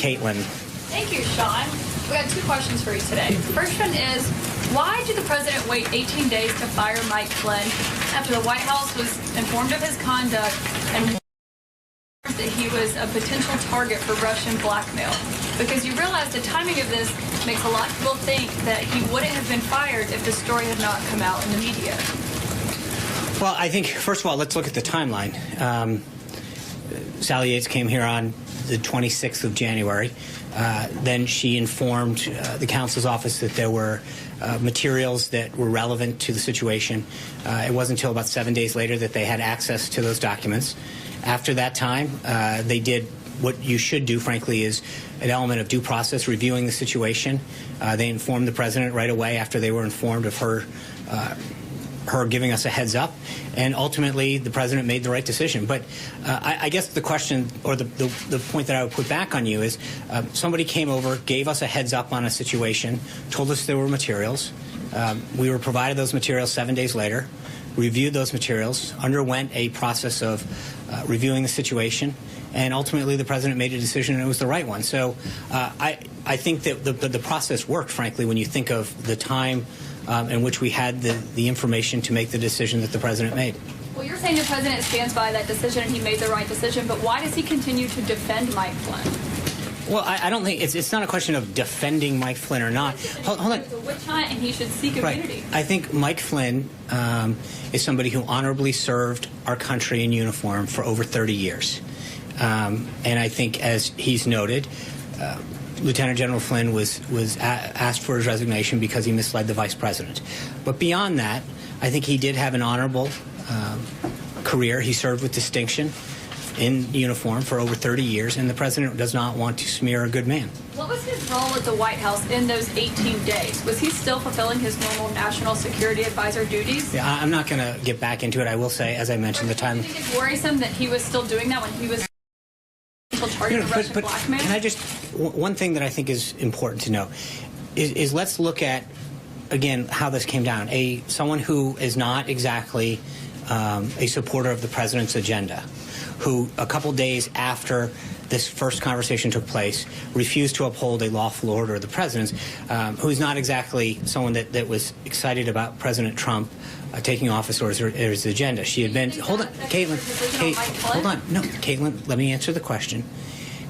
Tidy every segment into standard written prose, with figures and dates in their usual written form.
Caitlin. Thank you, Sean. We got 2 questions for you today. The first one is, why did the president wait 18 days to fire Mike Flynn after the White House was informed of his conduct and that he was a potential target for Russian blackmail? Because you realize the timing of this makes a lot of people think that he wouldn't have been fired if the story had not come out in the media. Well, I think, first of all, let's look at the timeline. Sally Yates came here on the 26th of January. Then she informed the counsel's office that there were materials that were relevant to the situation. It wasn't until about 7 days later that they had access to those documents. After that time, they did what you should do, frankly, is an element of due process, reviewing the situation. They informed the president right away after they were informed of her giving us a heads up, and ultimately the president made the right decision. But I guess the question, or the point that I would put back on you is somebody came over, gave us a heads up on a situation, told us there were materials. We were provided those materials 7 days later, reviewed those materials, underwent a process of reviewing the situation, and ultimately the president made a decision, and it was the right one. So I think that the process worked, frankly, when you think of the time in which we had the information to make the decision that the president made. Well, you're saying the president stands by that decision and he made the right decision, but why does he continue to defend Mike Flynn? Well, I don't think it's not a question of defending Mike Flynn or not. Hold on. It's a witch hunt, and he should seek immunity. Right. I think Mike Flynn is somebody who honorably served our country in uniform for over 30 years. And I think, as he's noted, Lieutenant General Flynn was asked for his resignation because he misled the vice president. But beyond that, I think he did have an honorable career. He served with distinction in uniform for over 30 years, and the president does not want to smear a good man. What was his role at the White House in those 18 days? Was he still fulfilling his normal national security advisor duties? Yeah, I'm not going to get back into it. I will say, as I mentioned, the time. Do you think it's worrisome that he was still doing that when he was target of Russian blackmail? Can I just, one thing that I think is important to know is let's look at, again, how this came down. Someone who is not exactly a supporter of the president's agenda, who a couple days after this first conversation took place refused to uphold a lawful order of the president's, who's not exactly someone that was excited about President Trump taking office or his agenda. She had been, hold on, Caitlin, hold on. No, Caitlin, let me answer the question.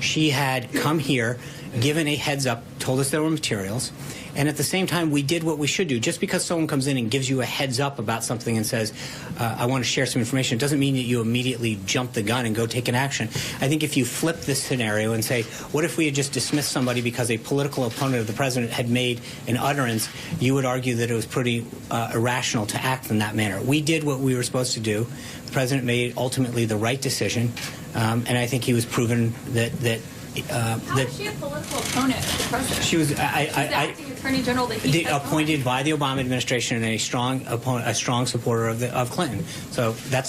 She had come here, given a heads up, told us there were materials, and at the same time, we did what we should do. Just because someone comes in and gives you a heads up about something and says, I want to share some information, it doesn't mean that you immediately jump the gun and go take an action. I think if you flip this scenario and say, what if we had just dismissed somebody because a political opponent of the president had made an utterance, you would argue that it was pretty irrational to act in that manner. We did what we were supposed to do. The president made ultimately the right decision, and I think he was proven that How is she a political opponent of the president? She was the acting attorney general that he appointed by the Obama administration and a strong supporter of Clinton. So that's